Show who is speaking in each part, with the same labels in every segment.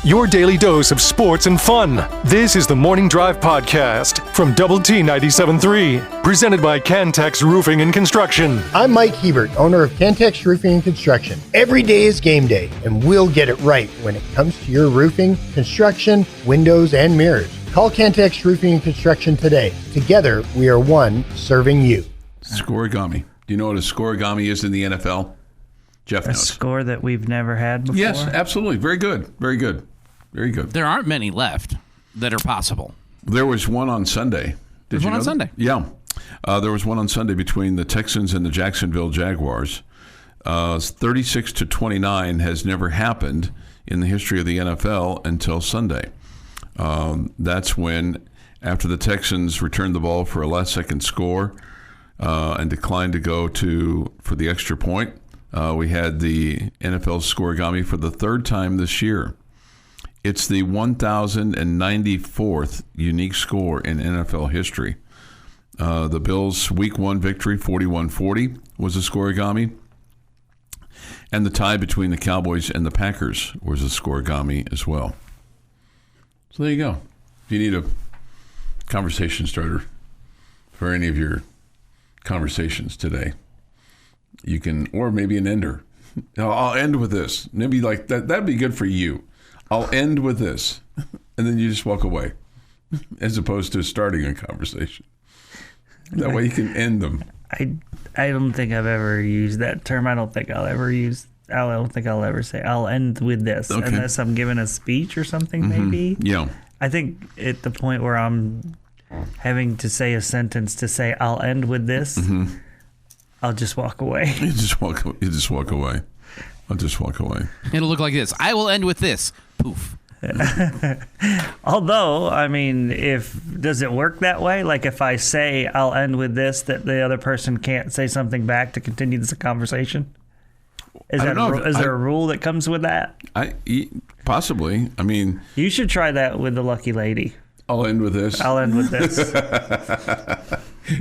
Speaker 1: your daily dose of sports and fun. This is the Morning Drive Podcast from Double T 97.3, presented by Cantex Roofing and Construction.
Speaker 2: I'm Mike Hebert, owner of Cantex Roofing and Construction. Every day is game day, and we'll get it right when it comes to your roofing, construction, windows, and mirrors. Call Cantex Roofing and Construction today. Together, we are one serving you.
Speaker 3: Scorigami. Do you know what a scorigami is in the NFL? Jeff knows.
Speaker 4: A score that we've never had before?
Speaker 3: Yes, absolutely. Very good. Very good. Very good.
Speaker 5: There aren't many left that are possible.
Speaker 3: There was one on Sunday.
Speaker 5: There was one on Sunday?
Speaker 3: Yeah. There was one on Sunday between the Texans and the Jacksonville Jaguars. 36-29 has never happened in the history of the NFL until Sunday. That's when, after the Texans returned the ball for a last-second score and declined to go for the extra point, we had the NFL scorigami for the third time this year. It's the 1,094th unique score in NFL history. The Bills' Week 1 victory, 41-40, was a scorigami. And the tie between the Cowboys and the Packers was a scorigami as well. So there you go. If you need a conversation starter for any of your conversations today, you can, or maybe an ender. I'll end with this. Maybe like that. That'd be good for you. I'll end with this, and then you just walk away, as opposed to starting a conversation. That way you can end them.
Speaker 4: I don't think I've ever used that term. I don't think I'll ever say I'll end with this, unless I'm giving a speech or something, maybe.
Speaker 3: Yeah.
Speaker 4: I think at the point where I'm having to say a sentence to say I'll end with this, I'll just walk away.
Speaker 3: You just walk away. I'll just walk away.
Speaker 5: It'll look like this. I will end with this. Poof.
Speaker 4: Although, I mean, does it work that way? Like if I say I'll end with this, that the other person can't say something back to continue this conversation? Is there a rule that comes with that?
Speaker 3: Possibly. I mean,
Speaker 4: you should try that with the lucky lady.
Speaker 3: I'll end with this.
Speaker 4: I'll end with this.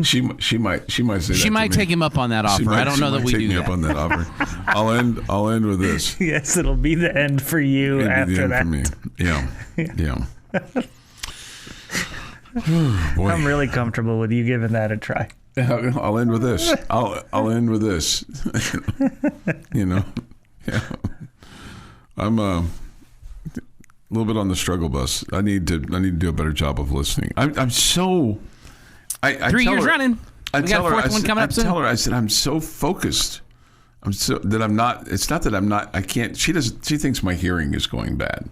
Speaker 3: She might say that.
Speaker 5: She might take him up on that offer. I don't know that we do that.
Speaker 3: Take me up on that offer. I'll end with this.
Speaker 4: Yes, it'll be the end for you after that. For me.
Speaker 3: Yeah. Boy.
Speaker 4: I'm really comfortable with you giving that a try.
Speaker 3: I'll end with this. I'll end with this. Yeah. I'm a little bit on the struggle bus. I need to do a better job of listening. I'm so.
Speaker 5: 3 years running. We got a fourth one coming up soon.
Speaker 3: I tell her, I said, I'm so focused. I'm not. It's not that I'm not. I can't. She thinks my hearing is going bad.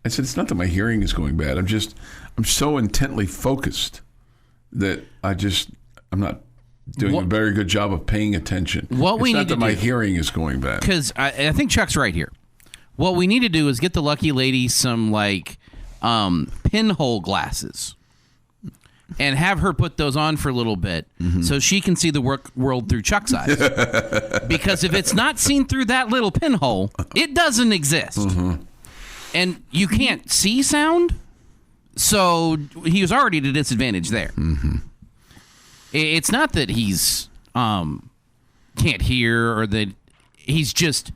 Speaker 3: I said, it's not that my hearing is going bad. I'm so intently focused that I'm not doing a very good job of paying attention. It's not that my hearing is going bad.
Speaker 5: Because I think Chuck's right here. What we need to do is get the lucky lady some pinhole glasses and have her put those on for a little bit so she can see the world through Chuck's eyes. Because if it's not seen through that little pinhole, it doesn't exist. And you can't see sound, so he was already at a disadvantage there. It's not that he's can't hear or that he's just,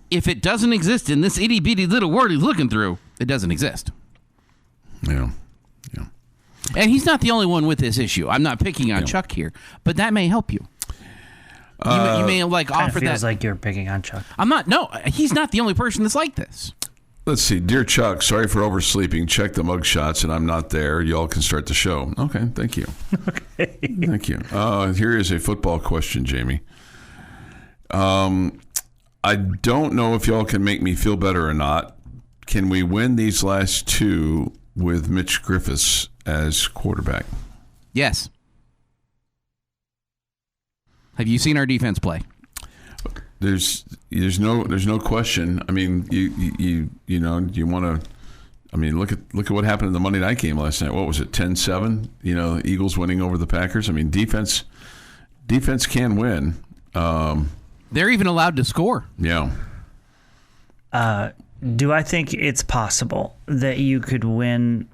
Speaker 5: if it doesn't exist in this itty-bitty little world he's looking through, it doesn't exist.
Speaker 3: Yeah.
Speaker 5: And he's not the only one with this issue. I'm not picking on Chuck here, but that may help you. You may offer that.
Speaker 4: Feels like you're picking on Chuck.
Speaker 5: I'm not. No, he's not the only person that's like this.
Speaker 3: Let's see. Dear Chuck, sorry for oversleeping. Check the mug shots, and I'm not there. Y'all can start the show. Okay, thank you.
Speaker 4: Okay.
Speaker 3: Thank you. Here is a football question, Jamie. I don't know if y'all can make me feel better or not. Can we win these last two with Mitch Griffiths as quarterback?
Speaker 5: Yes. Have you seen our defense play?
Speaker 3: There's no question. I mean, you want to. I mean, look at what happened in the Monday night game last night. What was it, 10-7? The Eagles winning over the Packers. I mean, defense can win.
Speaker 5: They're even allowed to score.
Speaker 3: Yeah.
Speaker 4: Do I think it's possible that you could win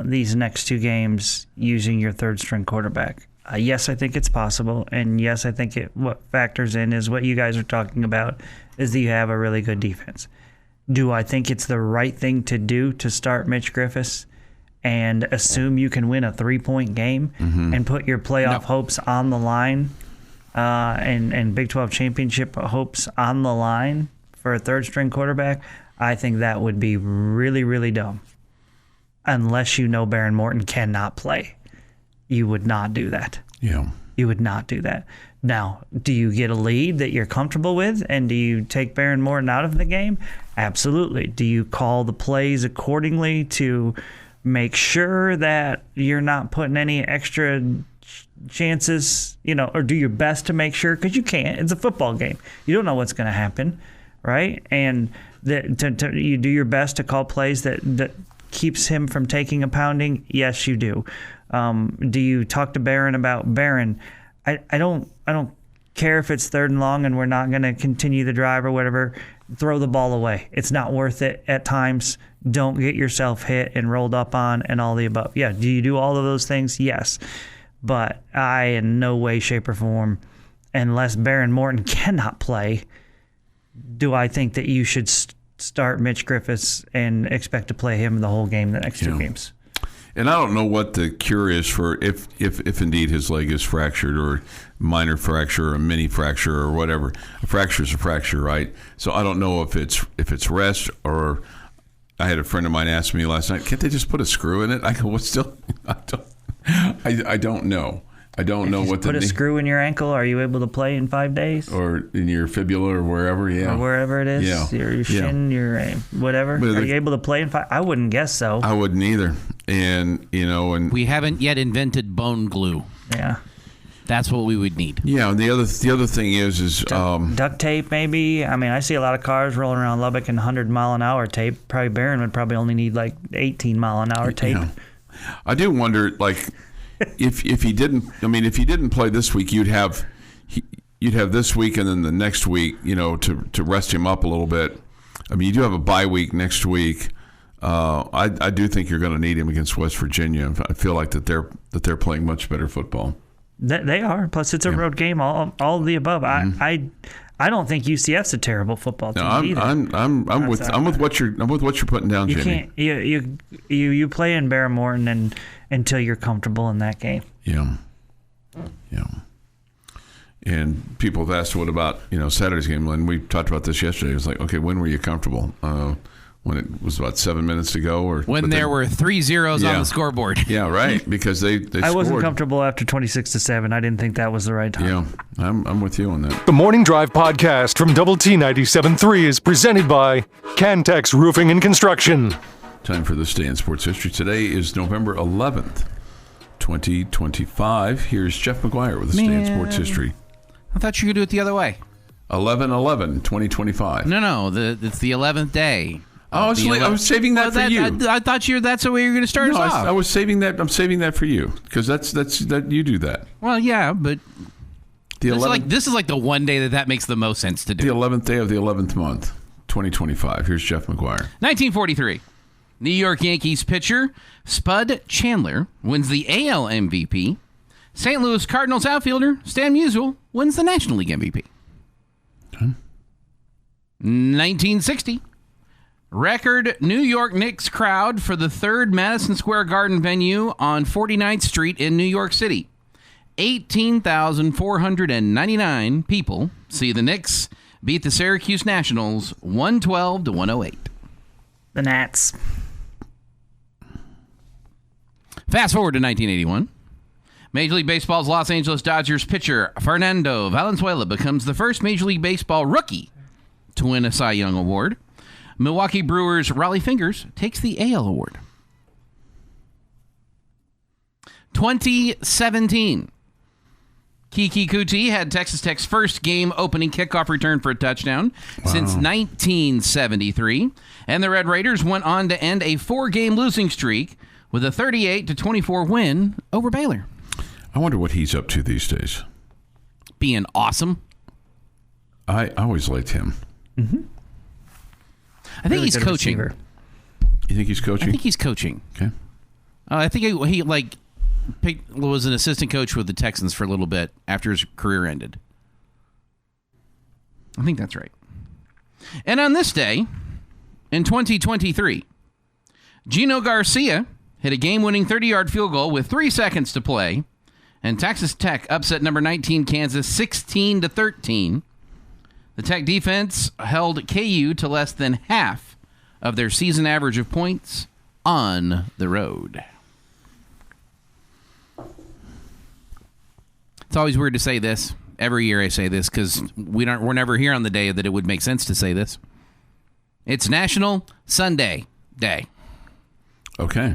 Speaker 4: these next two games using your third string quarterback? Yes, I think it's possible, and yes, I think what factors in is what you guys are talking about, is that you have a really good defense. Do I think it's the right thing to do to start Mitch Griffiths and assume you can win a 3-point game and put your playoff hopes on the line and Big 12 championship hopes on the line for a third-string quarterback? I think that would be really, really dumb. Unless you know Baron Morton cannot play. You would not do that.
Speaker 3: Yeah.
Speaker 4: You would not do that. Now, do you get a lead that you're comfortable with, and do you take Baron Morton out of the game? Absolutely. Do you call the plays accordingly to make sure that you're not putting any extra chances, or do your best to make sure? Because you can't. It's a football game. You don't know what's going to happen, right? And you do your best to call plays that keeps him from taking a pounding? Yes, you do. Do you talk to Baron about Baron? I don't care if it's 3rd and long and we're not going to continue the drive or whatever. Throw the ball away. It's not worth it at times. Don't get yourself hit and rolled up on and all the above. Yeah, do you do all of those things? Yes. But I, in no way, shape, or form, unless Baron Morton cannot play, do I think that you should start Mitch Griffiths and expect to play him the whole game, the next 2 games.
Speaker 3: And I don't know what the cure is for if indeed his leg is fractured or minor fracture or a mini fracture or whatever. A fracture is a fracture, right? So I don't know if it's rest or. I had a friend of mine ask me last night, can't they just put a screw in it? I go, what's still? I don't know. I don't know what
Speaker 4: put a screw in your ankle. Are you able to play in 5 days?
Speaker 3: Or in your fibula or wherever, yeah.
Speaker 4: Or wherever it is, your shin, your whatever. Are you able to play in 5? I wouldn't guess so.
Speaker 3: I wouldn't either. And and
Speaker 5: we haven't yet invented bone glue.
Speaker 4: Yeah.
Speaker 5: That's what we would need.
Speaker 3: Yeah, and the other thing is
Speaker 4: duct tape maybe. I mean, I see a lot of cars rolling around Lubbock in 100-mile-an-hour tape. Probably Barron would probably only need like 18-mile-an-hour tape.
Speaker 3: Yeah. I do wonder, like, if he didn't play this week, you'd have this week and then the next week, to rest him up a little bit. I mean, you do have a bye week next week. I do think you're going to need him against West Virginia. I feel like that they're playing much better football.
Speaker 4: They are. Plus, it's a road game. All of the above. I don't think UCF's a terrible football team either.
Speaker 3: I'm with what you're putting down, Jimmy.
Speaker 4: You play in Baron Morton until you're comfortable in that game.
Speaker 3: Yeah. And people have asked, what about Saturday's game? When we talked about this yesterday, it was like, okay, when were you comfortable? When it was about 7 minutes to go, or
Speaker 5: when there were 3 zeros on the scoreboard.
Speaker 3: Yeah, right. Because they
Speaker 4: I wasn't comfortable after 26-7. I didn't think that was the right time.
Speaker 3: Yeah, I'm with you on that.
Speaker 1: The Morning Drive podcast from Double T 97.3 is presented by Cantex Roofing and Construction.
Speaker 3: Time for this day in sports history. Today is November 11th, 2025. Here's Jeff McGuire with this day in sports history.
Speaker 5: I thought you could do it the other way.
Speaker 3: 11/11/2025.
Speaker 5: No, it's the 11th day.
Speaker 3: I was saving that for you.
Speaker 5: I thought that's the way you were going to start us off.
Speaker 3: I was saving that. I'm saving that for you because that's you do that.
Speaker 5: Well, yeah, but this is like the one day that makes the most sense to do.
Speaker 3: The 11th day of the 11th month, 2025. Here's Jeff McGuire.
Speaker 5: 1943. New York Yankees pitcher Spud Chandler wins the AL MVP. St. Louis Cardinals outfielder Stan Musial wins the National League MVP. Okay. 1960. Record New York Knicks crowd for the 3rd Madison Square Garden venue on 49th Street in New York City. 18,499 people see the Knicks beat the Syracuse Nationals 112-108.
Speaker 4: The Nats.
Speaker 5: Fast forward to 1981. Major League Baseball's Los Angeles Dodgers pitcher Fernando Valenzuela becomes the first Major League Baseball rookie to win a Cy Young Award. Milwaukee Brewers' Raleigh Fingers takes the AL award. 2017. Kiki Kuti had Texas Tech's first game opening kickoff return for a touchdown since 1973. And the Red Raiders went on to end a 4-game losing streak with a 38-24 win over Baylor.
Speaker 3: I wonder what he's up to these days.
Speaker 5: Being awesome.
Speaker 3: I always liked him.
Speaker 5: Mm-hmm. I think he's coaching.
Speaker 3: You think he's coaching?
Speaker 5: I think he's coaching.
Speaker 3: Okay.
Speaker 5: I think he was an assistant coach with the Texans for a little bit after his career ended. I think that's right. And on this day, In 2023, Gino Garcia hit a game-winning 30-yard field goal with 3 seconds to play, and Texas Tech upset number 19 Kansas 16-13. The Tech defense held KU to less than half of their season average of points on the road. It's always weird to say this. Every year I say this because we're never here on the day that it would make sense to say this. It's National Sunday Day.
Speaker 3: Okay.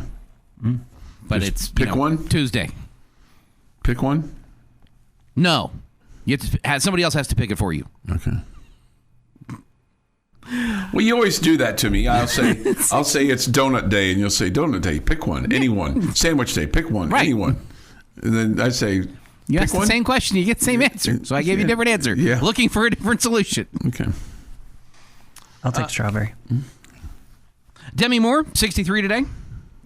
Speaker 5: But
Speaker 3: Just
Speaker 5: it's
Speaker 3: pick one?
Speaker 5: Tuesday.
Speaker 3: Pick one?
Speaker 5: No. You have to, somebody else has to pick it for you.
Speaker 3: Okay. Well, you always do that to me. I'll say it's Donut Day, and you'll say Donut Day. Pick one, anyone. Sandwich Day. Pick one,
Speaker 5: right.
Speaker 3: anyone. And then I say,
Speaker 5: you ask
Speaker 3: one?
Speaker 5: the same question, you get the same answer. So I gave you a different answer.
Speaker 3: Yeah.
Speaker 5: Looking for a different solution.
Speaker 3: Okay.
Speaker 4: I'll take strawberry.
Speaker 5: Demi Moore, 63 today.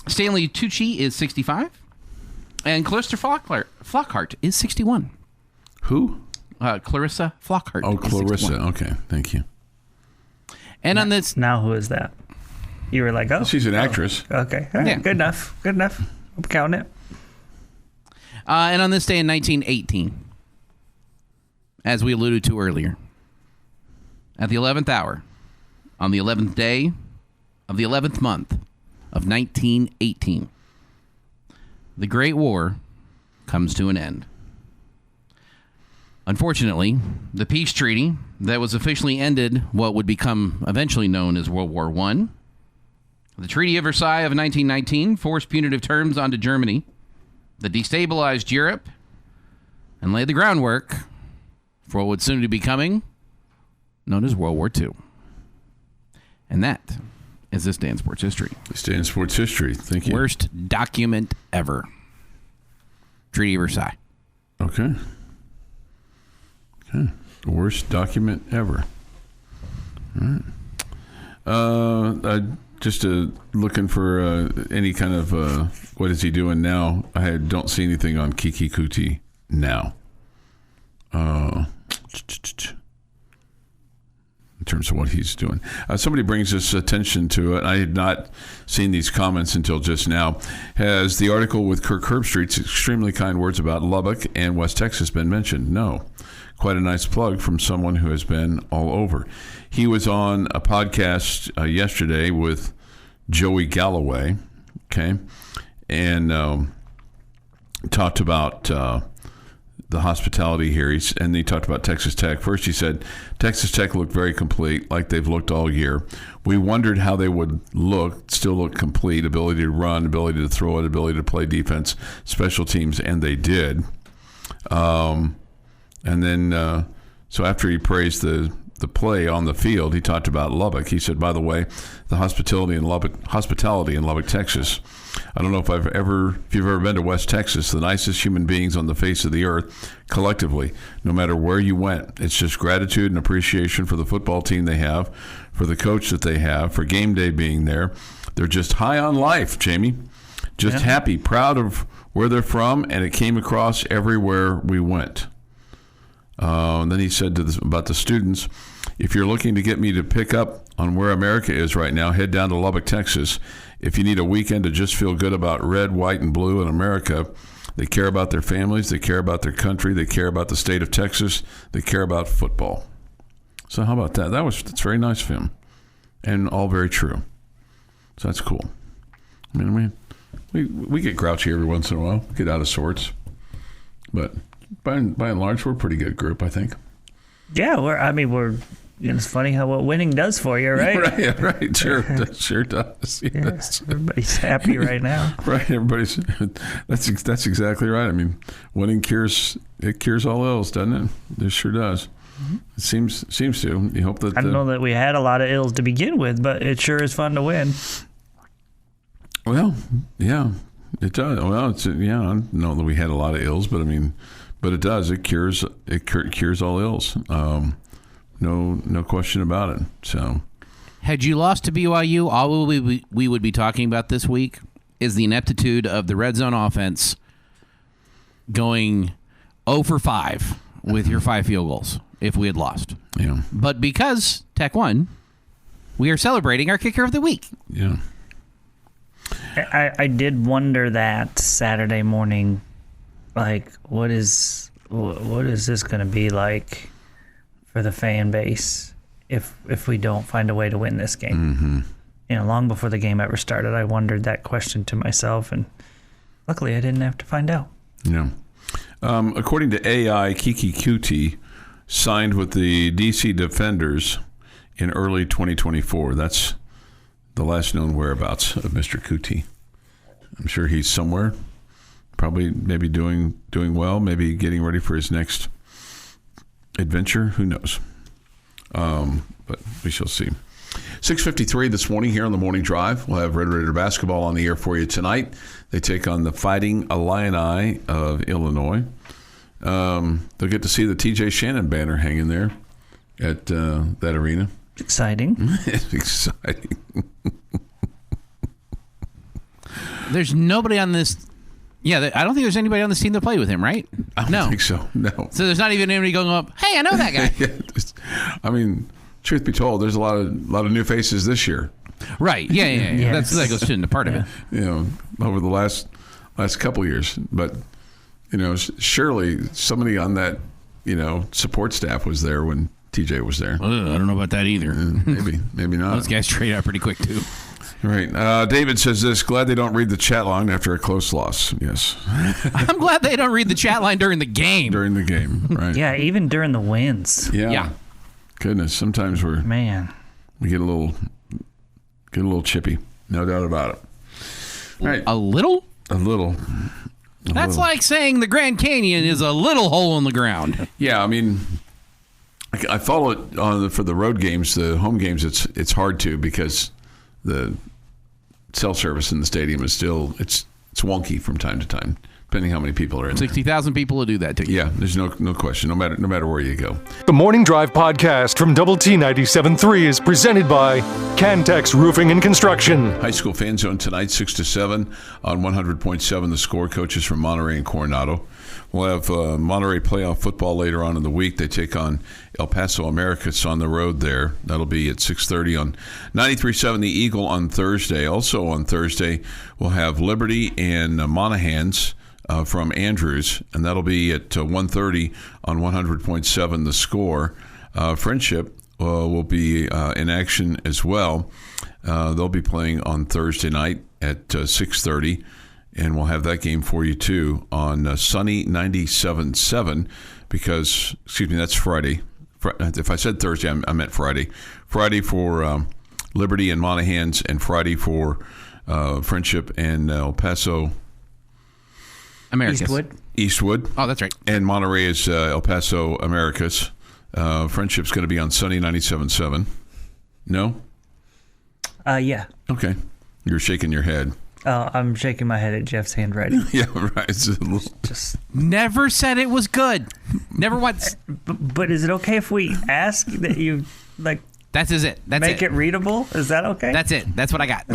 Speaker 5: Stanley Tucci is 65. And Clarissa Flockhart is 61.
Speaker 3: Who?
Speaker 5: Clarissa Flockhart.
Speaker 3: Oh, Clarissa.
Speaker 5: 61.
Speaker 3: Okay, thank you.
Speaker 5: And on this...
Speaker 4: Now who is that? You were like, oh.
Speaker 3: She's an actress.
Speaker 4: Okay. All right.
Speaker 5: Yeah.
Speaker 4: Good enough. I'm counting it.
Speaker 5: And on this day in 1918, as we alluded to earlier, at the 11th hour, on the 11th day of the 11th month of 1918, the Great War comes to an end. Unfortunately, the peace treaty that was officially ended what would become eventually known as World War I. The Treaty of Versailles of 1919 forced punitive terms onto Germany that destabilized Europe and laid the groundwork for what would soon be becoming known as World War II. And that is this day in sports history.
Speaker 3: This day in sports history. Thank you.
Speaker 5: Worst document ever. Treaty of Versailles.
Speaker 3: Okay. Worst document ever. All right. Just looking for any kind of what is he doing now? I don't see anything on Kiki Kuti now. In terms of what he's doing. Somebody brings us attention to it. I had not seen these comments until just now. Has the article with Kirk Herbstreit's extremely kind words about Lubbock and West Texas been mentioned? No. Quite a nice plug from someone who has been all over. He was on a podcast yesterday with Joey Galloway, okay, and talked about the hospitality here. And he talked about Texas Tech. First, he said, Texas Tech looked very complete, like they've looked all year. We wondered how they would still look complete, ability to run, ability to throw it, ability to play defense, special teams, and they did. And then, so after he praised the play on the field, he talked about Lubbock. He said, by the way, the hospitality in Lubbock, Texas. I don't know if you've ever been to West Texas, the nicest human beings on the face of the earth, collectively, no matter where you went. It's just gratitude and appreciation for the football team they have, for the coach that they have, for game day being there. They're just high on life, Jamie. Just happy, proud of where they're from, and it came across everywhere we went. And then he said about the students, if you're looking to get me to pick up on where America is right now, head down to Lubbock, Texas. If you need a weekend to just feel good about red, white, and blue in America, they care about their families, they care about their country, they care about the state of Texas, they care about football. So how about that? That's very nice of him, and all very true. So that's cool. I mean, we get grouchy every once in a while, get out of sorts, but by and large, we're a pretty good group, I think.
Speaker 4: Yeah, it's funny how what winning does for you, right?
Speaker 3: right. Sure does. Yes.
Speaker 4: Yeah, everybody's happy right now.
Speaker 3: Right. That's exactly right. I mean, winning cures all ills, doesn't it? It sure does. Mm-hmm. It seems to. You hope that.
Speaker 4: I don't know that we had a lot of ills to begin with, but it sure is fun to win.
Speaker 3: Well, yeah, it does. Well, I don't know that we had a lot of ills, but it does. It cures all ills. No question about it. So,
Speaker 5: had you lost to BYU, all we would be talking about this week is the ineptitude of the red zone offense going 0 for 5 with your 5 field goals if we had lost.
Speaker 3: Yeah.
Speaker 5: But because Tech won, we are celebrating our kicker of the week.
Speaker 3: Yeah.
Speaker 4: I did wonder that Saturday morning, like, what is this going to be like for the fan base if we don't find a way to win this game? Mm-hmm. Long before the game ever started, I wondered that question to myself, and luckily I didn't have to find out.
Speaker 3: Yeah. According to AI, Kiki Kuti signed with the DC Defenders in early 2024. That's the last known whereabouts of Mr. Kuti. I'm sure he's somewhere, probably maybe doing well, maybe getting ready for his next adventure. Who knows? But we shall see. 6:53 this morning here on the Morning Drive. We'll have Red Raider basketball on the air for you tonight. They take on the Fighting Illini of Illinois. They'll get to see the TJ Shannon banner hanging there at that arena.
Speaker 4: Exciting.
Speaker 3: It's exciting.
Speaker 5: There's nobody on this. Yeah, I don't think there's anybody on this team that played with him, right?
Speaker 3: I don't think so. No.
Speaker 5: So there's not even anybody going up, hey, I know that guy.
Speaker 3: Yeah, I mean, truth be told, there's a lot of new faces this year.
Speaker 5: Right. Yeah.
Speaker 4: Yes.
Speaker 5: That goes into part of it.
Speaker 3: Over the last couple of years. But, surely somebody on that, support staff was there when TJ was there.
Speaker 5: I don't know about that either.
Speaker 3: Maybe not.
Speaker 5: Those guys trade out pretty quick, too.
Speaker 3: Right. David says this, glad they don't read the chat line after a close loss. Yes.
Speaker 5: I'm glad they don't read the chat line during the game.
Speaker 3: Right.
Speaker 4: Yeah, even during the wins.
Speaker 3: Yeah. Goodness, sometimes we get a little chippy. No doubt about it. Right.
Speaker 5: A little?
Speaker 3: A little.
Speaker 5: That's like saying the Grand Canyon is a little hole in the ground.
Speaker 3: Yeah, I mean, I follow it for the road games, the home games. It's hard to because the cell service in the stadium is still it's wonky from time to time, depending how many people are in
Speaker 5: 60,000 people will do that to you.
Speaker 3: Yeah, there's no question, no matter where you go.
Speaker 1: The Morning Drive podcast from Double T 97.3 is presented by Cantex Roofing and Construction.
Speaker 3: High school fan zone tonight, 6 to 7 on 100.7 The Score. Coaches from Monterey and Coronado. We'll have Monterey playoff football later on in the week. They take on El Paso Americas on the road there. That'll be at 6:30 on 93.7 The Eagle on Thursday. Also on Thursday, we'll have Liberty and Monahans from Andrews, and that'll be at 1:30 on 100.7 The Score. Friendship will be in action as well. They'll be playing on Thursday night at 6:30. And we'll have that game for you, too, on Sunny 97.7 because, that's Friday. If I said Thursday, I meant Friday. Friday for Liberty and Monahans and Friday for Friendship and El Paso.
Speaker 5: Americas.
Speaker 3: Eastwood.
Speaker 5: Oh, that's right.
Speaker 3: And Monterey is El Paso Americas. Friendship's going to be on Sunny 97.7. No?
Speaker 4: Yeah.
Speaker 3: Okay. You're shaking your head.
Speaker 4: Oh, I'm shaking my head at Jeff's handwriting.
Speaker 3: Yeah, right.
Speaker 4: Just
Speaker 5: never said it was good. Never once.
Speaker 4: But is it okay if we ask that you
Speaker 5: That's it.
Speaker 4: Make it readable? Is that okay?
Speaker 5: That's it. That's what I got.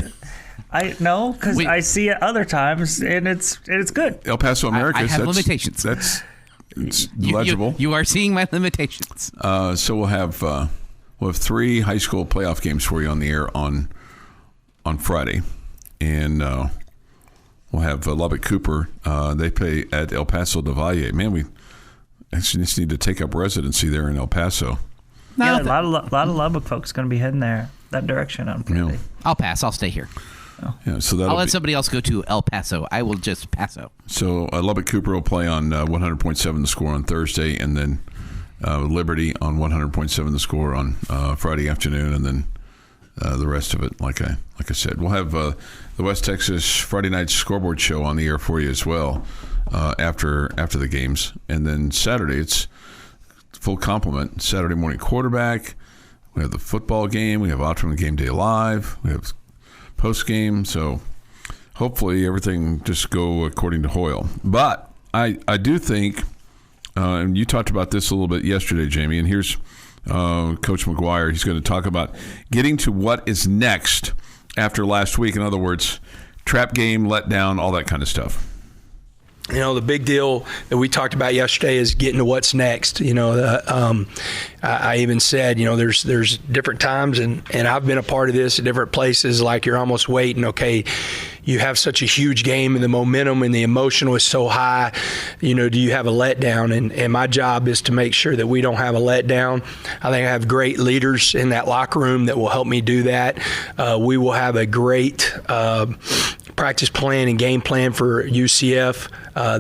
Speaker 4: I know because I see it other times and it's good.
Speaker 3: El Paso Americas.
Speaker 5: I have limitations.
Speaker 3: It's legible.
Speaker 5: You are seeing my limitations.
Speaker 3: So we'll have 3 high school playoff games for you on the air on Friday. And we'll have Lubbock Cooper. They play at El Paso del Valle. Man, we actually just need to take up residency there in El Paso.
Speaker 4: Yeah, a lot of Lubbock folks going to be heading that direction on Friday.
Speaker 5: I'll pass. I'll stay here.
Speaker 3: Oh. Yeah, so
Speaker 5: I'll let somebody else go to El Paso. I will just paso.
Speaker 3: So Lubbock Cooper will play on 100.7 The Score on Thursday, and then Liberty on 100.7 The Score on Friday afternoon, and then the rest of it, like I said, we'll have the West Texas Friday night scoreboard show on the air for you as well after the games, and then Saturday it's full complement. Saturday morning quarterback. We have the football game. We have Optimum Game Day Live. We have post game. So hopefully everything just go according to Hoyle. But I do think, and you talked about this a little bit yesterday, Jamie, and here's Coach McGuire. He's going to talk about getting to what is next after last week. In other words, trap game, letdown, all that kind of stuff.
Speaker 6: The big deal that we talked about yesterday is getting to what's next. I even said, there's different times, and I've been a part of this at different places, like you're almost waiting, okay, you have such a huge game and the momentum and the emotional is so high, do you have a letdown? And my job is to make sure that we don't have a letdown. I think I have great leaders in that locker room that will help me do that. We will have a great practice plan and game plan for UCF.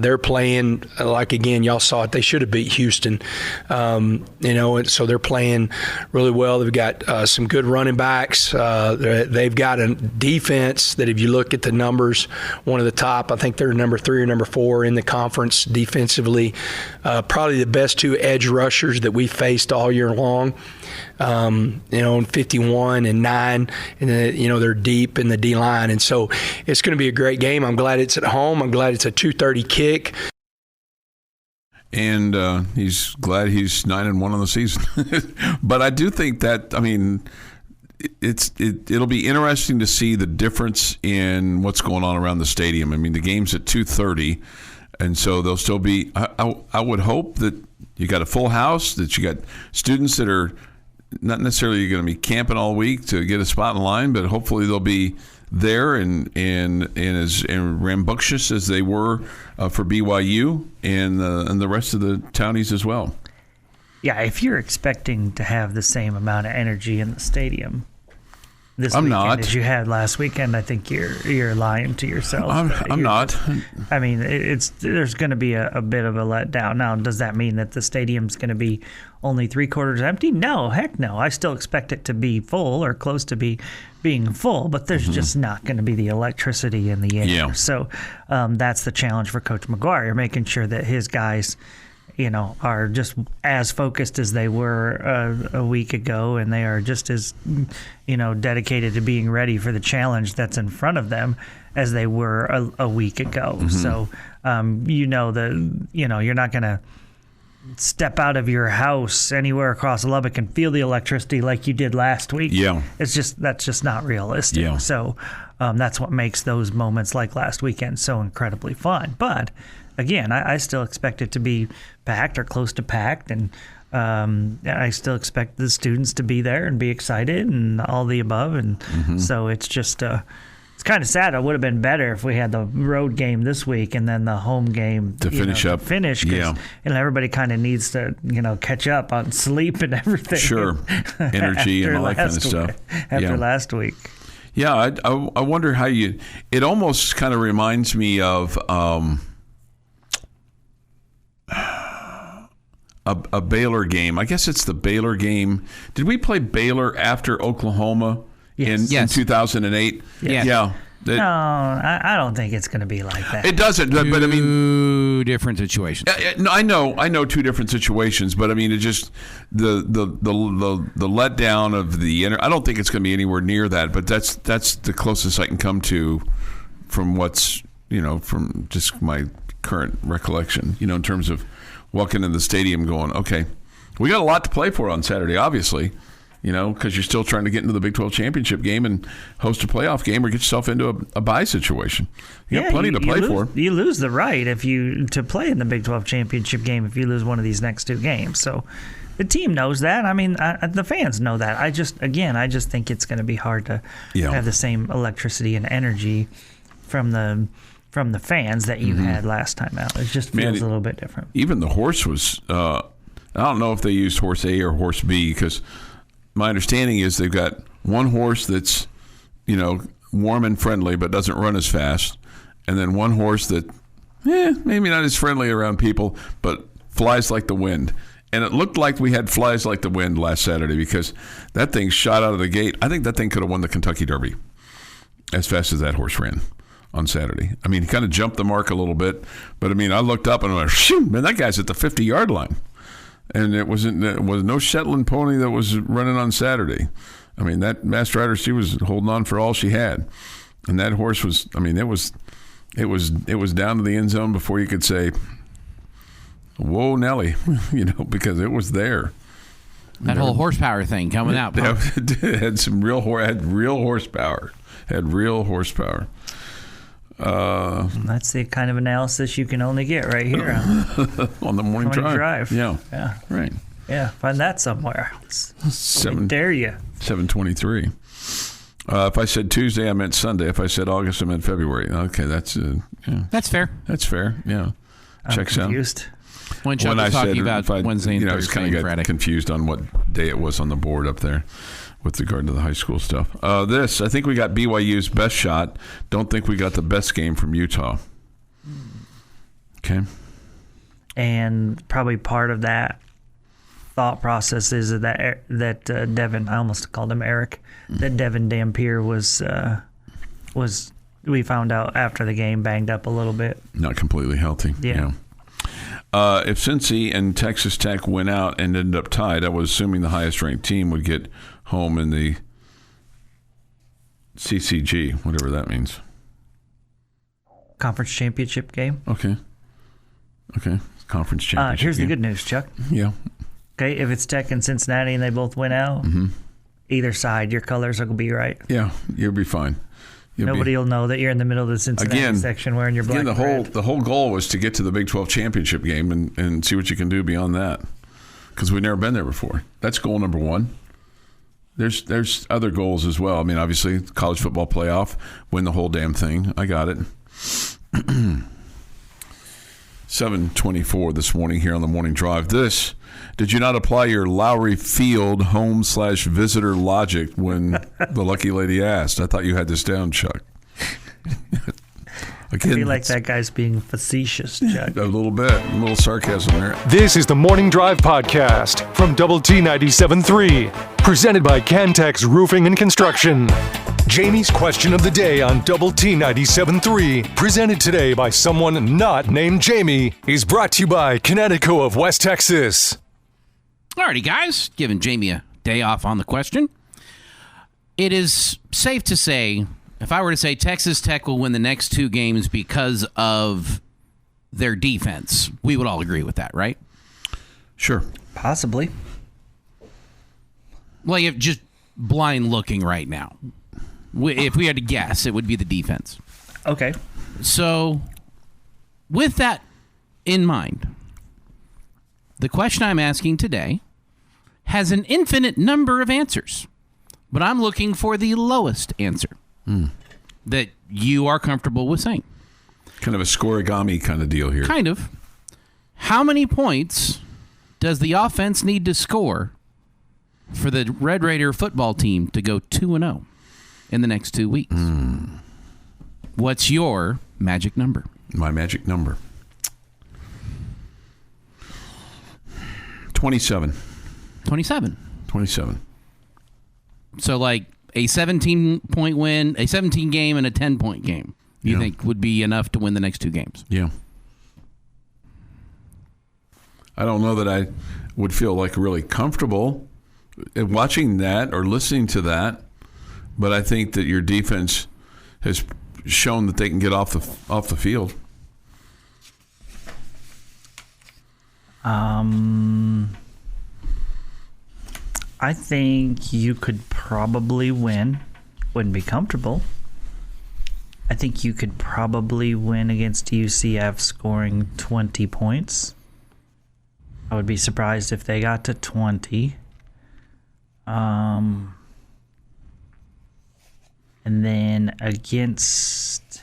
Speaker 6: They're playing, again, y'all saw it, they should have beat Houston, and so they're playing really well. They've got some good running backs. They've got a defense that, if you look at the numbers, one of the top, I think they're number 3 or number 4 in the conference defensively. Probably the best 2 edge rushers that we faced all year long. 51 and 9, and then, they're deep in the D line, and so it's going to be a great game. I'm glad it's at home. I'm glad it's a 2:30 kick.
Speaker 3: And he's glad he's 9-1 on the season. But I do think that, it'll be interesting to see the difference in what's going on around the stadium. The game's at 2:30, and so they'll still be. I would hope that you got a full house, that you got students that are not necessarily going to be camping all week to get a spot in line, but hopefully they'll be there and as rambunctious as they were for BYU and the rest of the townies as well.
Speaker 4: Yeah, if you're expecting to have the same amount of energy in the stadium this weekend as you had last weekend, I think you're lying to yourself.
Speaker 3: I'm not.
Speaker 4: There's going to be a bit of a letdown. Now, does that mean that the stadium's going to be only 3/4 empty? No, heck no. I still expect it to be full or close to being full, but there's just not going to be the electricity in the air.
Speaker 3: Yeah.
Speaker 4: So that's the challenge for Coach McGuire, making sure that his guys are just as focused as they were a week ago, and they are just as, dedicated to being ready for the challenge that's in front of them as they were a week ago. So, you're not going to step out of your house anywhere across Lubbock and feel the electricity like you did last week.
Speaker 3: Yeah.
Speaker 4: That's just not realistic.
Speaker 3: Yeah.
Speaker 4: So, that's what makes those moments like last weekend so incredibly fun. But again, I still expect it to be packed or close to packed, and I still expect the students to be there and be excited and all the above. And so it's just it's kind of sad. It would have been better if we had the road game this week and then the home game
Speaker 3: to finish up.
Speaker 4: Yeah. Everybody kind of needs to catch up on sleep and everything.
Speaker 3: Sure, energy and all that kind of stuff.
Speaker 4: After last week.
Speaker 3: Yeah, I wonder how you. It almost kind of reminds me of. A Baylor game. I guess it's the Baylor game. Did we play Baylor after Oklahoma in 2008?
Speaker 4: Yes.
Speaker 3: Yeah.
Speaker 4: No, I don't think it's going to be like that.
Speaker 3: It doesn't, but
Speaker 5: Two different situations.
Speaker 3: No, I know 2 different situations, but it just the letdown of the I don't think it's going to be anywhere near that, but that's the closest I can come to from what's from just my current recollection, in terms of walking in the stadium going, okay, we got a lot to play for on Saturday, obviously, because you're still trying to get into the Big 12 championship game and host a playoff game or get yourself into a bye situation. You got plenty to play for.
Speaker 4: You lose the right to play in the Big 12 championship game if you lose one of these next 2 games. So the team knows that. The fans know that. I just think it's going to be hard to have the same electricity and energy from the fans that you had last time out. It just feels a little bit different.
Speaker 3: Even the horse was, I don't know if they used horse A or horse B, because my understanding is they've got one horse that's, warm and friendly but doesn't run as fast, and then one horse that, maybe not as friendly around people, but flies like the wind. And it looked like we had flies like the wind last Saturday, because that thing shot out of the gate. I think that thing could have won the Kentucky Derby as fast as that horse ran on Saturday. He kind of jumped the mark a little bit, but I looked up and I went, shoot, man, that guy's at the 50-yard line. And it was no Shetland pony that was running on Saturday. That Master Rider, she was holding on for all she had. And that horse was, it was down to the end zone before you could say, whoa, Nelly, because it was there.
Speaker 5: That whole horsepower thing coming out.
Speaker 3: It had some real horsepower. Had real horsepower.
Speaker 4: That's the kind of analysis you can only get right here
Speaker 3: on the morning drive. Yeah. Right.
Speaker 4: Yeah, find that somewhere. I dare you.
Speaker 3: 7:23. If I said Tuesday, I meant Sunday. If I said August, I meant February. Okay, that's
Speaker 5: That's fair.
Speaker 3: That's fair. Yeah, checks out.
Speaker 4: Confused.
Speaker 5: When Chuck was talking about Wednesday and Thursday,
Speaker 3: I was kind of got confused on what day it was on the board up there with regard to the high school stuff. I think we got BYU's best shot. Don't think we got the best game from Utah. Okay.
Speaker 4: And probably part of that thought process is that Devin, I almost called him Eric, that Devin Dampier was we found out after the game banged up a little bit.
Speaker 3: Not completely healthy.
Speaker 4: Yeah.
Speaker 3: If Cincy and Texas Tech went out and ended up tied, I was assuming the highest ranked team would get home in the CCG, whatever that means.
Speaker 4: Conference championship game.
Speaker 3: Okay. Conference championship
Speaker 4: here's
Speaker 3: game.
Speaker 4: the good news, Chuck.
Speaker 3: Yeah.
Speaker 4: Okay, if it's Tech and Cincinnati and they both win out, either side, your colors will be right.
Speaker 3: Yeah, you'll be fine.
Speaker 4: Nobody will know that you're in the middle of the Cincinnati section wearing your black and red.
Speaker 3: The whole goal was to get to the Big 12 championship game and see what you can do beyond that, because we've never been there before. That's goal number one. There's other goals as well. I mean, obviously, college football playoff, win the whole damn thing. I got it. 7:24 this morning here on the Morning Drive. Did you not apply your Lowry Field home/visitor logic when the lucky lady asked? I thought you had this down, Chuck. Again,
Speaker 4: I feel like that guy's being facetious, Chuck.
Speaker 3: A little bit. A little sarcasm there.
Speaker 1: This is the Morning Drive Podcast from Double T 97.3, presented by Cantex Roofing and Construction. Jamie's question of the day on Double T 97.3, presented today by someone not named Jamie, is brought to you by Connecticut of West Texas.
Speaker 5: Alrighty, guys, giving Jamie a day off on the question. It is safe to say, if I were to say Texas Tech will win the next two games because of their defense, we would all agree with that, right?
Speaker 3: Sure.
Speaker 4: Possibly.
Speaker 5: Well, you have just blind looking right now. If we had to guess, it would be the defense.
Speaker 4: Okay.
Speaker 5: So, with that in mind, the question I'm asking today has an infinite number of answers, but I'm looking for the lowest answer that you are comfortable with saying.
Speaker 3: Kind of a scoregami kind of deal here.
Speaker 5: Kind of. How many points does the offense need to score for the Red Raider football team to go 2-0 in the next 2 weeks? What's your magic number?
Speaker 3: My magic number. 27.
Speaker 5: 27.
Speaker 3: 27.
Speaker 5: So like a 17-point win, a 17-game and a 10-point game, you think would be enough to win the next two games?
Speaker 3: Yeah. I don't know that I would feel like really comfortable watching that or listening to that, but I think that your defense has shown that they can get off the field.
Speaker 4: I think you could probably win. Wouldn't be comfortable. I think you could probably win against UCF scoring 20 points. I would be surprised if they got to 20. And then against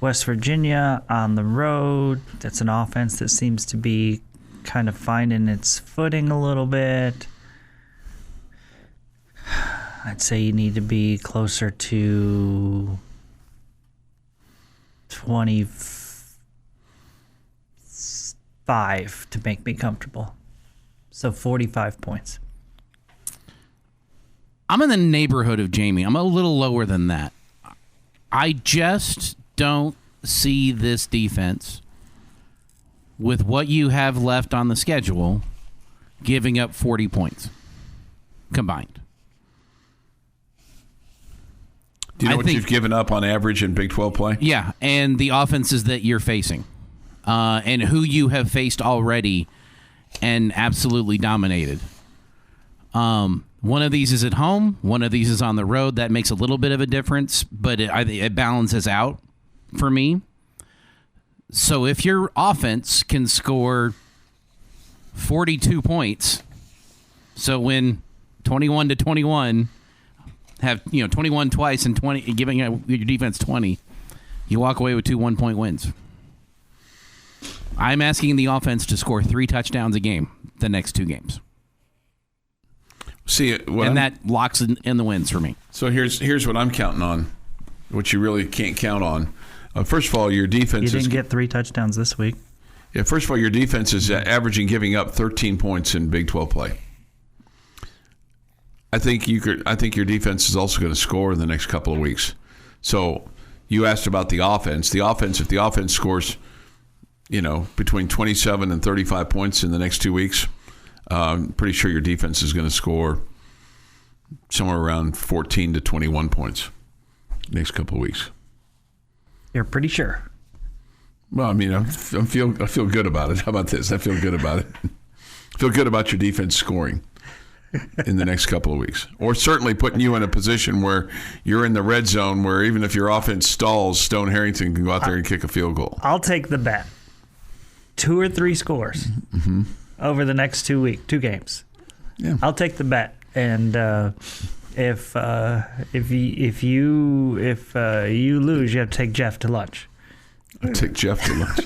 Speaker 4: West Virginia on the road, that's an offense that seems to be kind of finding its footing a little bit. I'd say you need to be closer to 25 to make me comfortable. So 45 points.
Speaker 5: I'm in the neighborhood of Jamie. I'm a little lower than that. I just don't see this defense, with what you have left on the schedule, giving up 40 points combined.
Speaker 3: Do you know what you've given up on average in Big 12 play?
Speaker 5: Yeah, and the offenses that you're facing and who you have faced already and absolutely dominated. One of these is at home. One of these is on the road. That makes a little bit of a difference, but it balances out. for me. So if your offense can score 42 points, so win 21-21, have 21 twice and 20, giving your defense 20, you walk away with 2 1-point wins. I'm asking the offense to score 3 touchdowns a game the next 2 games.
Speaker 3: See,
Speaker 5: and that locks in the wins for me.
Speaker 3: So here's what I'm counting on, what you really can't count on. First of all, your defense
Speaker 4: You didn't get 3 touchdowns this week.
Speaker 3: Yeah, first of all, your defense is averaging giving up 13 points in Big 12 play. I think your defense is also going to score in the next couple of weeks. So you asked about the offense. The offense, if the offense scores, between 27 and 35 points in the next 2 weeks, I'm pretty sure your defense is going to score somewhere around 14 to 21 points next couple of weeks.
Speaker 4: You're pretty sure.
Speaker 3: Well, I mean, I feel good about it. How about this? I feel good about it. I feel good about your defense scoring in the next couple of weeks, or certainly putting you in a position where you're in the red zone, where even if your offense stalls, Stone Harrington can go out there and kick a field goal.
Speaker 4: I'll take the bet. 2 or 3 scores over the next 2 games.
Speaker 3: Yeah,
Speaker 4: I'll take the bet, and if you lose, you have to take Jeff to lunch.
Speaker 3: I take Jeff to lunch.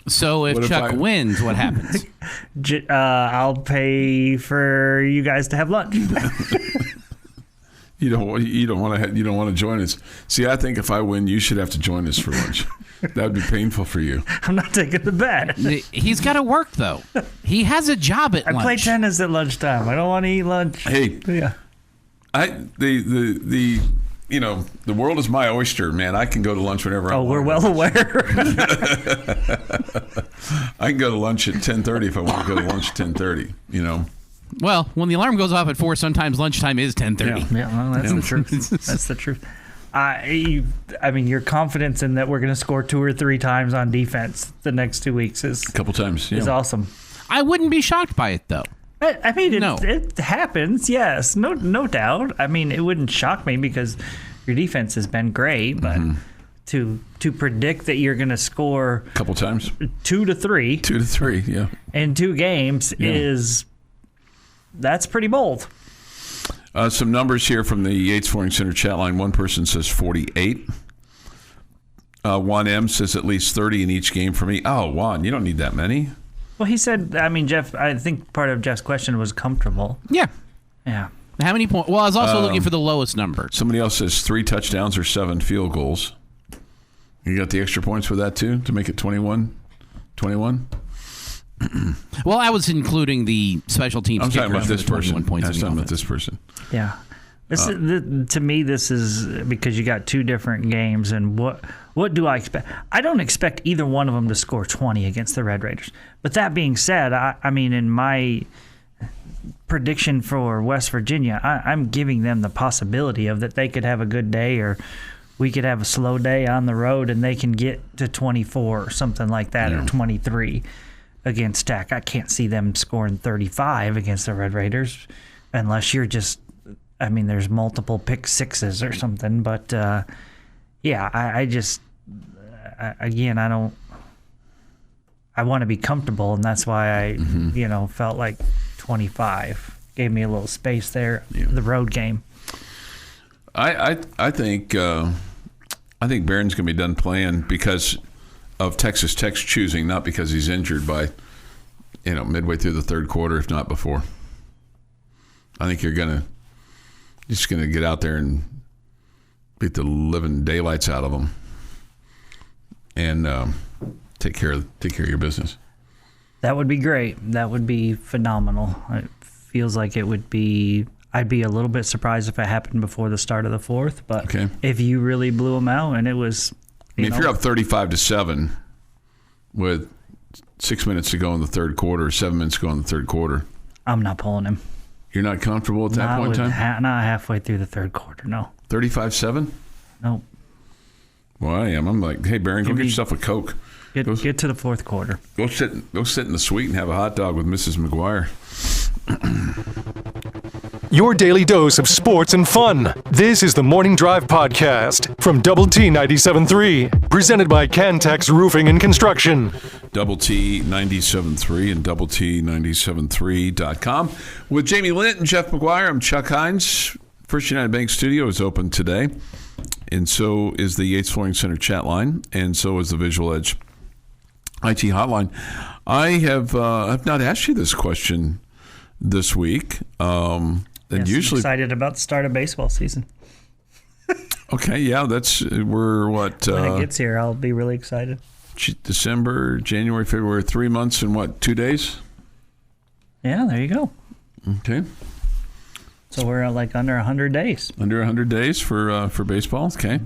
Speaker 5: So if Chuck wins, what happens?
Speaker 4: I'll pay for you guys to have lunch.
Speaker 3: You don't want to join us. See, I think if I win, you should have to join us for lunch. That would be painful for you.
Speaker 4: I'm not taking the bet.
Speaker 5: He's got to work though. He has a job at lunch.
Speaker 4: I play tennis at lunchtime. I don't want to eat lunch.
Speaker 3: Hey,
Speaker 4: yeah.
Speaker 3: The world is my oyster, man. I can go to lunch whenever I want.
Speaker 4: Oh, we're well aware.
Speaker 3: I can go to lunch at 10:30 if I want to go to lunch at 10:30.
Speaker 5: Well, when the alarm goes off at 4, sometimes lunchtime is 10:30.
Speaker 4: Yeah, well, that's the truth. That's the truth. I mean, your confidence in that we're going to score 2 or 3 times on defense the next 2 weeks is
Speaker 3: a couple times.
Speaker 4: Is awesome.
Speaker 5: I wouldn't be shocked by it though.
Speaker 4: I mean, it happens. Yes, no doubt. I mean, it wouldn't shock me because your defense has been great, but to predict that you're going to score
Speaker 3: a couple times,
Speaker 4: 2 to 3,
Speaker 3: yeah,
Speaker 4: in 2 games that's pretty bold.
Speaker 3: Some numbers here from the Yates Flooring Center chat line. One person says 48. Juan M says at least 30 in each game for me. Oh, Juan, you don't need that many.
Speaker 4: Well, he said, I mean, Jeff, I think part of Jeff's question was comfortable.
Speaker 5: Yeah.
Speaker 4: Yeah.
Speaker 5: How many points? Well, I was also looking for the lowest number.
Speaker 3: Somebody else says 3 touchdowns or 7 field goals. You got the extra points for that, too, to make it 21?
Speaker 5: Well, I was including the special teams.
Speaker 3: I'm talking about this person.
Speaker 5: I was
Speaker 3: talking about this person.
Speaker 4: Yeah. To me, this is because you got 2 different games, and what do I expect? I don't expect either one of them to score 20 against the Red Raiders. But that being said, I mean, in my prediction for West Virginia, I'm giving them the possibility of that they could have a good day, or we could have a slow day on the road, and they can get to 24 or something like that, or 23 against Tech. I can't see them scoring 35 against the Red Raiders unless you're just, I mean, there's multiple pick sixes or something. But, I just, again, I want to be comfortable, and that's why I, felt like 25 gave me a little space there. Yeah. The road game.
Speaker 3: I think Barron's going to be done playing because of Texas Tech's choosing, not because he's injured by, midway through the third quarter, if not before. I think you're just going to get out there and beat the living daylights out of them, and take care of your business.
Speaker 4: That would be great. That would be phenomenal. It feels like it would be. I'd be a little bit surprised if it happened before the start of the fourth, but if you really blew them out and it was,
Speaker 3: if you're up 35-7 with 6 minutes to go in the third quarter, 7 minutes to go in the third quarter,
Speaker 4: I'm not pulling him.
Speaker 3: You're not comfortable at that point in time?
Speaker 4: Not halfway through the third quarter, no.
Speaker 3: 35-7?
Speaker 4: No.
Speaker 3: Well, I am. I'm like, hey, Barron, go get yourself a Coke.
Speaker 4: Get to the fourth quarter.
Speaker 3: Go sit in the suite and have a hot dog with Mrs. McGuire.
Speaker 1: Your daily dose of sports and fun. This is the Morning Drive Podcast from Double T 97.3, presented by Cantex Roofing and Construction.
Speaker 3: Double T 97.3 and Double T 97.3.com. With Jamie Lent and Jeff McGuire, I'm Chuck Heinz. First United Bank Studio is open today, and so is the Yates Flooring Center chat line, and so is the Visual Edge IT hotline. I have not asked you this question this week. And
Speaker 4: usually, I'm excited about the start of baseball season.
Speaker 3: Okay, yeah, we're what?
Speaker 4: When it gets here, I'll be really excited.
Speaker 3: December, January, February, 3 months and what, 2 days?
Speaker 4: Yeah, there you go.
Speaker 3: Okay.
Speaker 4: So we're like under 100 days.
Speaker 3: Under 100 days for baseball. Okay,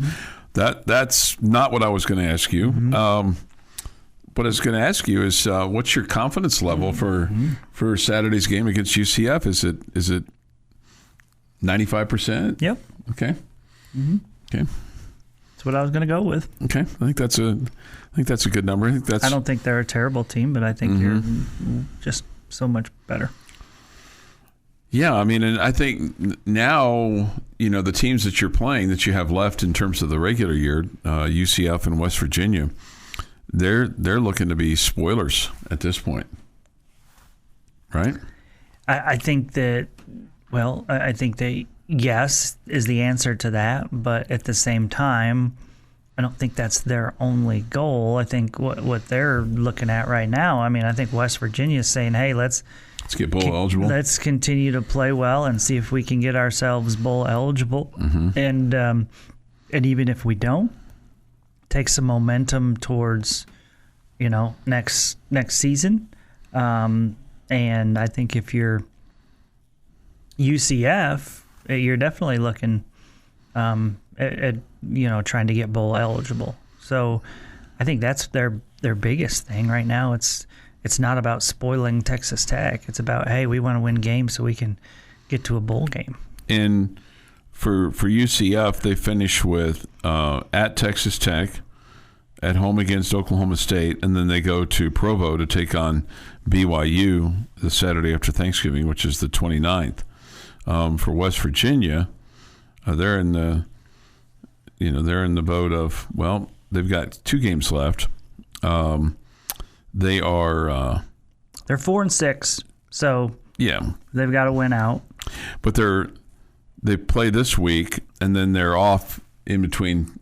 Speaker 3: that's not what I was going to ask you. What I was going to ask you is, what's your confidence level for Saturday's game against UCF? Is it 95%?
Speaker 4: Yep.
Speaker 3: Okay. Okay.
Speaker 4: That's what I was going to go with.
Speaker 3: Okay. I think that's a good number. I
Speaker 4: don't think they're a terrible team, but I think you're just so much better.
Speaker 3: Yeah, I mean, and I think now, the teams that you're playing that you have left in terms of the regular year, UCF and West Virginia, they're looking to be spoilers at this point, right?
Speaker 4: I think that. Well, I think that yes is the answer to that, but at the same time, I don't think that's their only goal. I think what they're looking at right now, I think West Virginia is saying, hey, let's
Speaker 3: get bowl eligible.
Speaker 4: Let's continue to play well and see if we can get ourselves bowl eligible. And even if we don't, take some momentum towards, next season. And I think if you're UCF, you're definitely looking at trying to get bowl eligible. So I think that's their biggest thing right now. It's not about spoiling Texas Tech. It's about, hey, we want to win games so we can get to a bowl game.
Speaker 3: And for UCF, they finish with at Texas Tech, at home against Oklahoma State, and then they go to Provo to take on BYU the Saturday after Thanksgiving, which is the 29th. For West Virginia, they're in the boat of, well, they've got 2 games left. They are
Speaker 4: they're 4-6, so
Speaker 3: yeah,
Speaker 4: they've got to win out.
Speaker 3: But they play this week, and then they're off in between.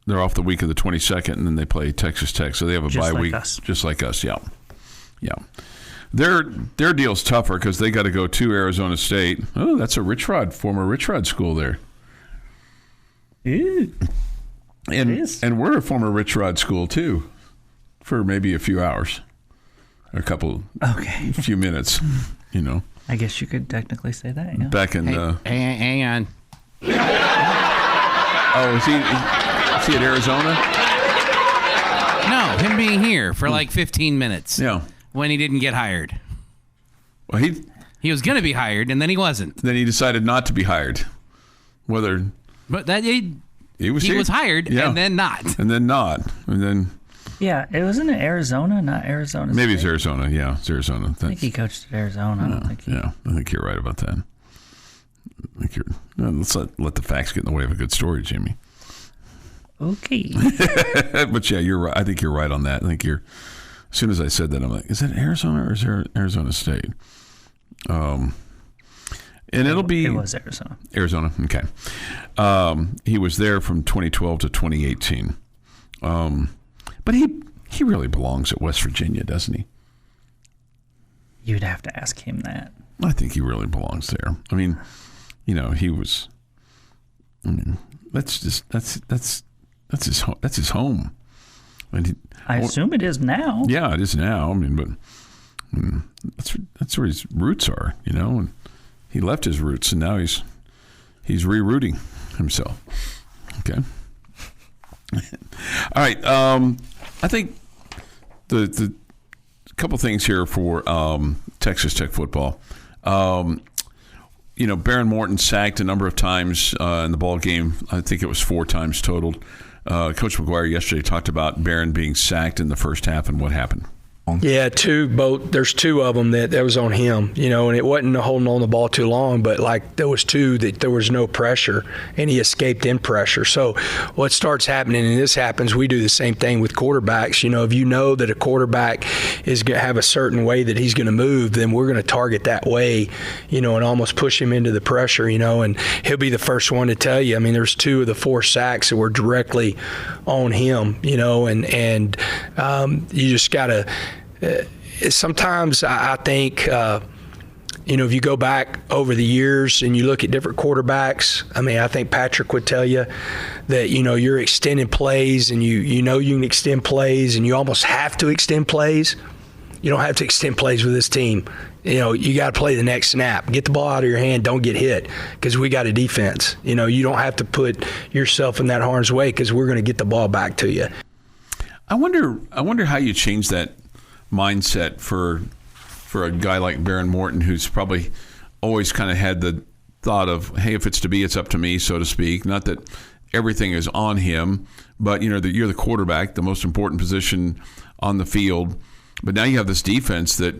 Speaker 3: They're off the week of the 22nd, and then they play Texas Tech, so they have a bye week, just like us. Yeah. Their deal's tougher because they got to go to Arizona State. Oh, that's a former Rich Rod school there.
Speaker 4: Ew.
Speaker 3: And we're a former Rich Rod school too, for maybe a few hours, a few minutes.
Speaker 4: I guess you could technically say that. Yeah.
Speaker 3: Back in
Speaker 5: hang on.
Speaker 3: Oh, is he at Arizona?
Speaker 5: No, him being here for like 15 minutes.
Speaker 3: Yeah.
Speaker 5: When he didn't get hired.
Speaker 3: Well,
Speaker 5: he was going to be hired, and then he wasn't.
Speaker 3: Then he decided not to be hired.
Speaker 5: But that he was hired,
Speaker 3: yeah.
Speaker 5: And then not.
Speaker 3: And then not. And then.
Speaker 4: Yeah, it wasn't in Arizona, not Arizona State.
Speaker 3: Maybe it's Arizona. Yeah, it's Arizona.
Speaker 4: I think he coached at Arizona.
Speaker 3: I think you're right about that. Let's let the facts get in the way of a good story, Jimmy.
Speaker 4: Okay.
Speaker 3: But yeah, you're right. I think you're right on that. I think you're. As soon as I said that, I'm like, is that Arizona or is it Arizona State? And it'll be.
Speaker 4: It was Arizona.
Speaker 3: Arizona. Okay. He was there from 2012 to 2018. But he really belongs at West Virginia, doesn't he?
Speaker 4: You'd have to ask him that.
Speaker 3: I think he really belongs there. I mean, he was. I mean, that's his home. And
Speaker 4: I assume it is now.
Speaker 3: Yeah, it is now. I mean, but that's where his roots are, And he left his roots, and now he's rerouting himself. Okay. All right. I think the couple things here for Texas Tech football. Baron Morton sacked a number of times in the ball game. I think it was 4 times totaled. Coach McGuire yesterday talked about Baron being sacked in the first half and what happened.
Speaker 6: Yeah, there's two of them that was on him, and it wasn't holding on the ball too long, but like there was two that there was no pressure and he escaped in pressure. So what starts happening, and this happens, we do the same thing with quarterbacks. If you know that a quarterback is going to have a certain way that he's going to move, then we're going to target that way, and almost push him into the pressure, and he'll be the first one to tell you. I mean, there's 2 of the 4 sacks that were directly on him, and you just got to, sometimes I think, if you go back over the years and you look at different quarterbacks, I mean, I think Patrick would tell you that, you're extending plays and you can extend plays and you almost have to extend plays. You don't have to extend plays with this team. You got to play the next snap. Get the ball out of your hand. Don't get hit because we got a defense. You don't have to put yourself in that harm's way because we're going to get the ball back to you.
Speaker 3: I wonder how you change that mindset for a guy like Baron Morton, who's probably always kind of had the thought of, hey, if it's to be, it's up to me, so to speak. Not that everything is on him, but you're the quarterback, the most important position on the field. But now you have this defense that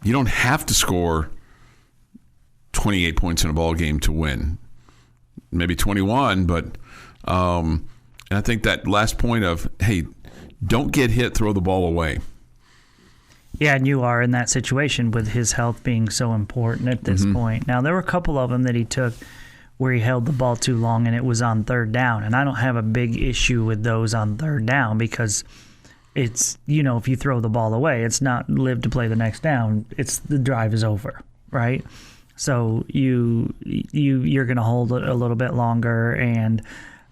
Speaker 3: you don't have to score 28 points in a ball game to win. Maybe 21, but and I think that last point of, hey, don't get hit, throw the ball away.
Speaker 4: Yeah, and you are in that situation with his health being so important at this point. Now, there were a couple of them that he took where he held the ball too long and it was on 3rd down. And I don't have a big issue with those on 3rd down because it's, if you throw the ball away, it's not live to play the next down. It's the drive is over, right? So you're going to hold it a little bit longer. And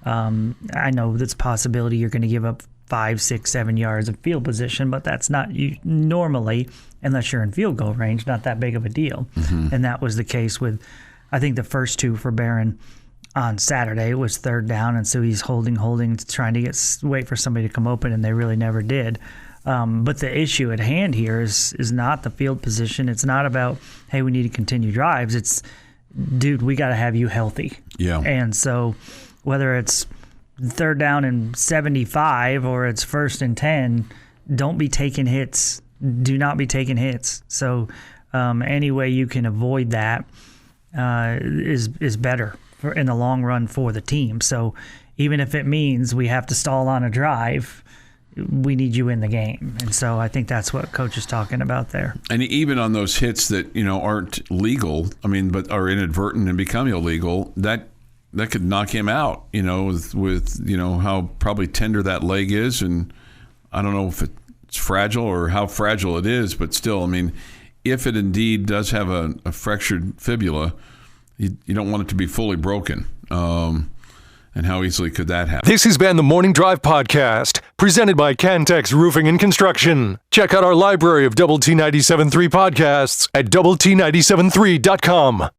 Speaker 4: I know that's a possibility you're going to give up 5, 6, 7 yards of field position, but that's not normally, unless you're in field goal range, not that big of a deal. And that was the case with, I think the first 2 for Barron on Saturday was 3rd down, and so he's holding, trying to wait for somebody to come open, and they really never did. But the issue at hand here is not the field position. It's not about, hey, we need to continue drives. It's, dude, we got to have you healthy.
Speaker 3: Yeah.
Speaker 4: And so whether it's 3rd down and 75 or it's 1st and 10, don't be taking hits. Do not be taking hits. So any way you can avoid that is better in the long run for the team. So even if it means we have to stall on a drive, we need you in the game. And so I think that's what Coach is talking about there. And
Speaker 3: even on those hits that aren't legal, but are inadvertent and become illegal, that could knock him out, with how probably tender that leg is. And I don't know if it's fragile or how fragile it is, but still, if it indeed does have a fractured fibula, you don't want it to be fully broken. And how easily could that happen?
Speaker 1: This has been the Morning Drive Podcast, presented by Cantex Roofing and Construction. Check out our library of Double T 97.3 podcasts at doublet97.3.com.